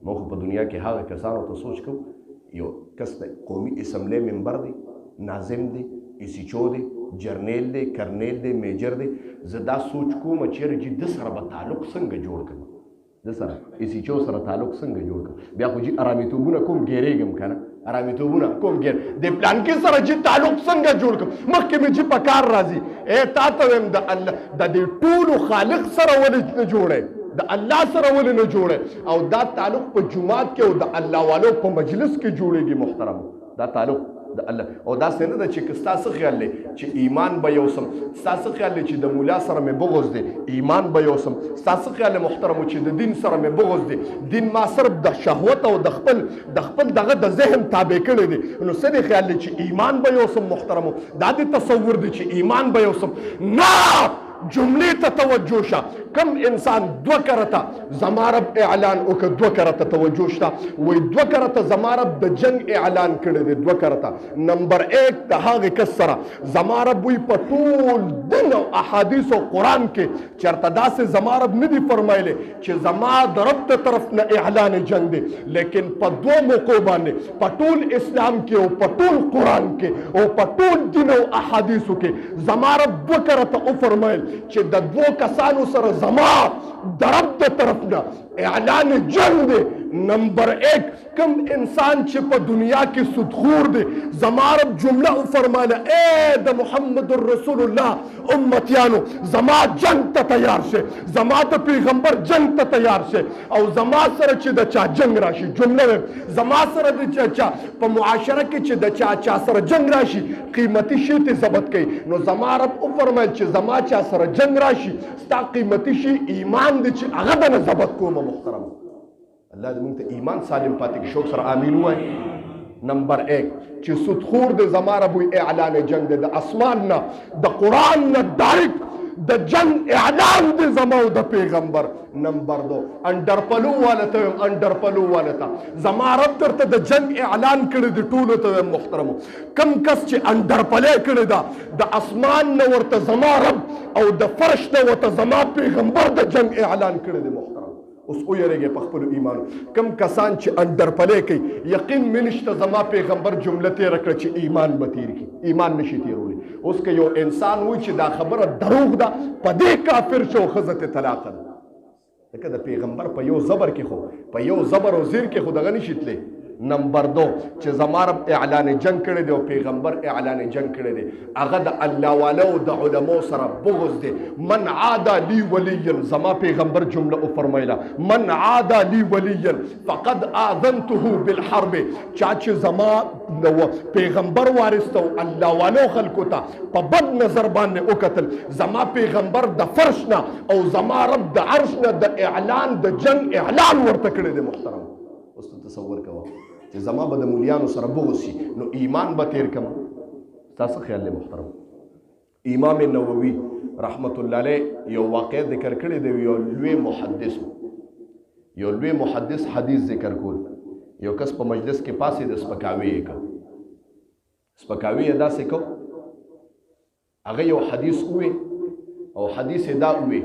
موږ په دنیا کې هغه کسانو ته سوچ کوو یو کس دی قومي اسمبلی ممبر دی ناظم دی ایسیچو دی جرنیل دی کرنیل دی میجر دی زه دا سوچ کوم چیرې چې د سره به تعلق څنګه جوړ کړم د سره ایسیچو سره تعلق څنګه جوړ کړم بیا خو چې ارامیتوبونه کوم ګیرېږم که نه ارامیتوبونه کوم ګیر د پلانکي سره چې تعلق څنګه جوړ کړم مخکې مې چې په کار راځي تا ته وایم د الله د دې ټولو خالق سره ولې نه جوړی د الله سره ولې نه جوړی او دا تعلق په جومات کې او د الله والو په مجلس کې جوړېږي محترم دا تعلق د الله او دا څه نه ده چې که ستا څه خیال دی چې ایمان به یوسم ستا څه خیال دی چې د مولا سره مې بغض دی ایمان به یوسم ستا څه خیال دی محترمو چې د دین سره مې بغض دی دین ما صرف د شهوت او د خپل دغه د ذهن تابع کړی دی نو څه دی خیال دی چې ایمان به یوسم محترمو دا دې تصور دی چې ایمان به یوسم نه جملې ته توجه شه کم انسان دوه کرته زما رب اعلان وکړه دوه کرته توجه شته وایي دوه کرته زما رب د جنگ اعلان کړی دی دوه کرته نمبر 1 د هغې کس سره زما رب وایي په ټول دین او احادیث او قرآن کې چېرته داسې زما رب نه دي فرمایلی چې زما د رب د طرف نه اعلان جنگ دی لیکن په دوه موقعو باندې په ټول اسلام کې او په ټول قرآن کې او په ټول دین او احادیثو کې زما رب دوه کرته وفرمایل چې د دوه کسانو سره زما د رب د طرف نه اعلان جنگ دی نمبر 1 کم انسان چې په دنیا کې سودخور دی زما رب جمله وفرمایله اے د محمد رسول الله امتیانو زما جنگ ته تیار شه زما د پیغمبر جنگ ته تیار شه او زما سره چې د چا جنگ راشي جمله زما سره د چا په معاشره کې چې د چا سره جنگ راشي قیمتي شی ته ضبط کوي نو زما رب وفرمایل چې زما چا سره جنگ راشي ستا قیمتي شی ایمان دی چې هغه به نه ضبط کوم محترم الله دې موږ ته ایمان سالم پاتې کړي شوق سره آمین ووایي نمبر 1 چې سودخور د زما رب اعلان جنگ دی د اسمان نه د قرآن نه ډایرکټ د جنگ اعلان دی زما او د پیغمبر نمبر 2 انډرپلو والته انډرپلو والته زما رب درته د جنگ اعلان کړی دی ټولو ته محترمو کم کس چې انډرپلې کړی دا د اسمان نه ورته زما رب او د فرش نه ورته زما پیغمبر د جنگ اعلان کړی دی محترم اوس ویریږي په خپل ایمان کم کسان چې انډرپلې کوي یقین مې نشته زما پیغمبر جمله تېره کړه چې ایمان به تیر کړي ایمان نشي تیرولی اوس که یو انسان وایي چې دا خبره دروغ ده په دې کافر شو ښځه ته طلاق ده لکه د پیغمبر په یو زبر کې خو په یو زبر او زیر کې خو دغه نشي تللی نمبر 2 چې زما رب اعلان جنگ کړی دی او پیغمبر اعلان جنگ کړی دی هغه د الله والو د علماء سره بغض دی من عادى لي وليا زما پیغمبر جمله وفرمایله من عادى لي وليا فقد آذنته بالحرب چا چې زما پیغمبر وارث او الله والو خلکو ته په بد نظر باندې وکتل زما پیغمبر د فرش نه او زما رب د عرش نه د اعلان د جنگ اعلان ورته کړی دی محترم اوس تصور کوه چې زما به د مولیانو سره بغض شي نو ایمان به تیر کم تاسو خیال دی محترم امام نووي رحمت الله علیه یو واقع ذکر کړی دی یو لوی محدث حدیث ذکر کول یو کس په مجلس کې پاسې د سپکاوي یې داسې کو هغه یو حدیث ووی او حدیث دا ووی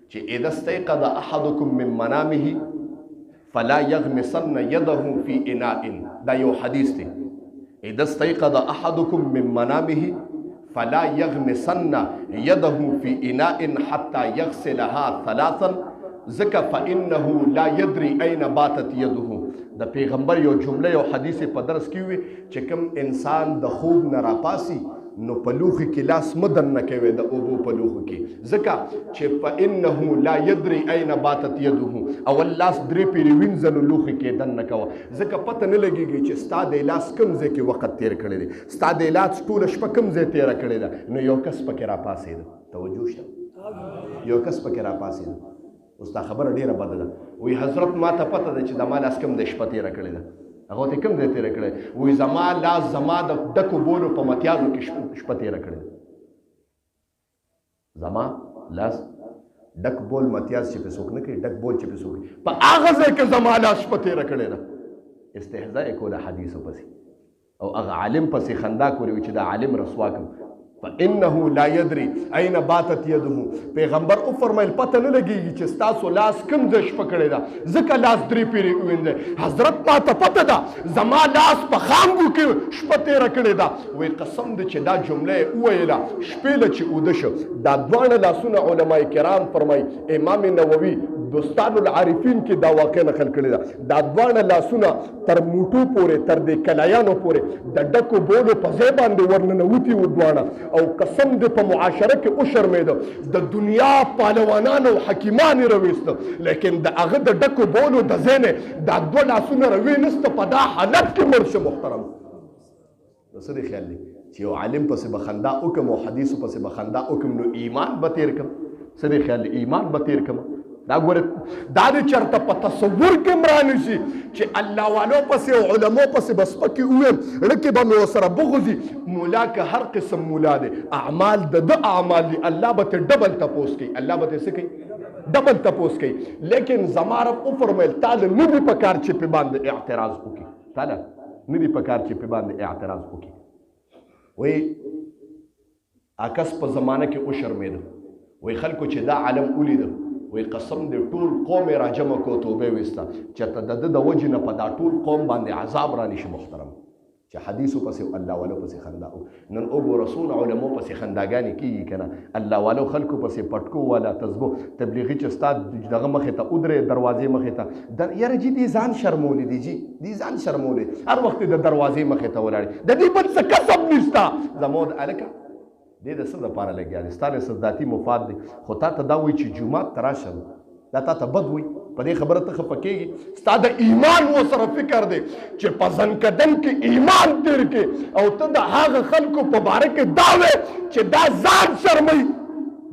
چې اذا استيقظ احدكم من منامه فلا يغمسن يده في اناء دا یو حدیث دی اذا استيقظ احدكم من منامه فلا يغمسن يده في اناء حتى يغسلها ثلاثا ذکا فانه لا يدري اين باتت يده د پیغمبر یو جمله یو حدیث په درس کې وي چې کوم انسان د خوب نه راپاسي نو په لوښي کې لاس مدن نه کوي د اوبو په لوښو کې ځکه چې فانه لا يدري اين باتت يده اول لاس درې پیرې وینځلو لوښي کې دن نه کوه ځکه پته نه لګېږي چې ستا د لاس کوم ځای کې وخت تېر کړی دی ستا د لاس ټوله شپه کوم ځای تېره کړې ده نو یو کس پکې راپاڅېده توجه شته یو کس پکې راپاڅېده اوس دا خبره ډېره بده ده وایي حضرت ما ته پته ده چې د ما لاس کوم د شپه تېره کړې ده هغه ته کوم ځای تېره کړی وایي زما لاس زما د ډکو بولو په متیازو کې شپه تېره کړې ده زما لاس ډک بول متیاز چې پې څوک نه کوي ډک بول چې پې څوک په هغه ځای کې زما لاس شپه تېره کړې ده استهزا یې کوله حدیثو پسې او هغه عالم پسې خندا کولې وي چې دا عالم رسوا کړم فانه لا يدري اين باتت يده. پیغمبر او فرمایل پته نه لګیږي چې ستاسو لاس کوم ځای شپه کړی ده، ځکه لاس درې پیرې ووینځئ. حضرت ما ته پته ده زما لاس په خانګو کې شپه تېره کړې ده. وایي قسم دی چې دا جمله یې وویله شپې له چې اوده شو. دا دواړه لاسونه علما کرام فرمایي، امام نووي بستان العارفین کې دا واقع نقل کړې ده. دا دواړه لاسونه تر موټو پورې تر دې کلایانو پورې د ډکو بولو په ځای باندې ورننوتي وو دواړه. او قسم دې په معاشره کې وشرمېده، د دنیا پهلوانان او حکیمان یې راویسته، لیکن د هغه د ډکو بولو د ځای نه دا دوه لاسونه راوینسته، په دا حالت کې مړ شه. محترم نو څه دې خیال دی چې یو عالم پسې به خندا وکړم او حدیثو پسې به خندا وکړم نو ایمان به تېر کړم؟ څه دې خیال دی ایمان به تېر کړم؟ دا ګوره دا دې چېرته په تصور کې م رانشي چې الله والو پسې او علمو پسې به سپکې وویم، ړکې به مې ورسره بغځي. مولا که هر قسم مولا دی، اعمال د ده اعمال دي، الله به ترې ډبل تپوس کوي، الله به ترې څه کوي؟ ډبل تپوس کوي. لیکن زما رب وفرمیل تاله نه دي په کار چې پې باندې اعتراض وکړي، تاله نه دي په کار چې پې باندې اعتراض وکړي. وایي عکس په زمانه کې وشرمېده، وایي خلکو چې دا عالم ولیده، وی قسم دې ټول قوم یې راجمع کو توبه ویسته چې د ده د وجې نه په دا ټول قوم باندې عذاب را نشي. محترم چې حدیثو پسې الله والو پسې خندا نن وګوره څونه علمو پسې خنداګانې کېږي که نه، الله والو خلکو پسې پټکو والا تسبو تبلیغي چې ستا دغه مخې ته ودرې دروازې مخې ته یاره جي دې ځان شرمولی دی، جي دې ځان شرمولی، هر وخت د دروازې مخې ته ولاړې، د دې بل څه کسب نشته. زموږ هلکه دې د څه دپاره لګیا دی؟ ستا د ذاتي مفاد دی، خو تا ته دا وایي چې جومات ته راشه، دا تا ته بد وایي، په دې خبره ته خفه کېږي. ستا د ایمان ورسره فکر دی چې په زنکدن کې ایمان تېر کې او ته د هغه خلکو په باره کې دا وایې چې دا ځان شرموي.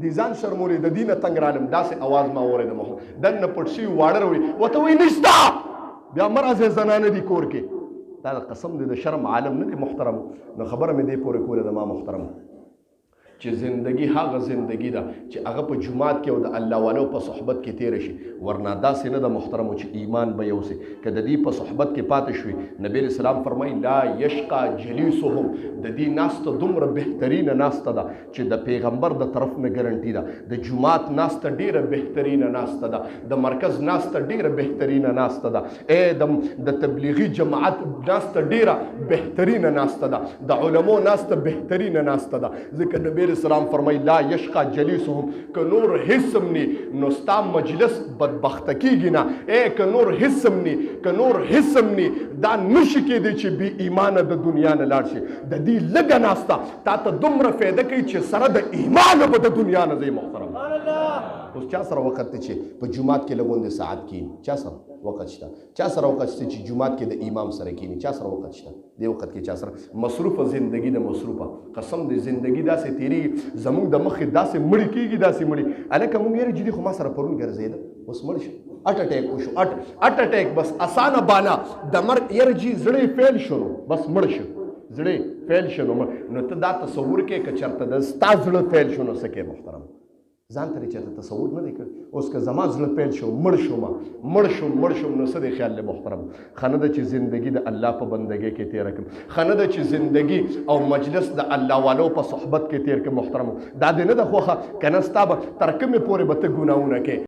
دې ځان شرمولې د دې نه تنګ رالم، داسې اواز ما واورېدم دننه پټ شوي واړه وایي ورته وایي نشته، بیا مه راځئ زنانه دي کور کې. دا د قسم دی د شرم عالم نه دی. محترم نو خبره مې دې پورې کوله د ما محترم چې زندگی هغه زندگی ده چې هغه په جماعت کې او د الله والو په صحبت کې تیر شي، ورنه داسې نه ده محترمو چې ایمان به یو سي. که د دې په صحبت کې پاتې شوي، نبی علیه السلام فرمایي لا یشقا جلیسهم، د دې ناسته دومره بهترینه ناسته ده چې د پیغمبر د طرف نه ګرنټي ده. د جماعت ناسته ډیره بهترینه ناسته ده، د مرکز ناسته ډیره بهترینه ناسته ده، د تبلیغي جماعت ناسته ډیره بهترینه ناسته ده، د علماو ناسته بهترینه ناسته ده. ځکه نبی السلام فرمای لا یشقا جلیسهم، که نور حسم نی نو ستا مجلس بدبخته کیږي نه. که نور حسم نی که نور حسم نی دا نشي کېدی چې بې ایمانه د دنیا نه لاړ شي. د دې لږه ناسته تا ته دومره فایده کوي چې سره د ایمانه به د دنیا نه ځي. محترم اوس چا سره وخت دی چې په جومات کې لږ ساعت کښېني؟ چا سره وخت شته؟ چا سره وخت شته چې جومات کې د امام سره کښېني؟ چا سره وخت شته؟ دې وخت کې چا سره مصروفه زندگی ده، مصروفه قسم دې زندگی داسې تېرېږي زموږ د مخې داسې مړي کېږي، داسې مړي. هلکه موږ یاره جدي خو ما سره پرون ګرځېده، اوس مړ شو، اټ اټیک وشو، اټ اټیک بس اسانه بانا د مرګ یاره جي زړه فیل شو نو بس مړ شو، زړه فیل شو نو ته دا تصور کې که چېرته د ستا زړه فیل شو نو څه کوې؟ محترم ځان ته چېرته تصور نه دی کړی. اوس که زما زړه پیل شو مړ شوم نو څه دی خیال دی؟ محترم ښه نه ده چې زندګي د الله په بندګۍ کې تېره کړم، ښه نه ده چې زندګي او مجلس د الله والو په صحبت کې تېر کړم. محترم دا دې نه ده خوښه که نه ستا به تر کومې پورې به ته ګناهونه کوې.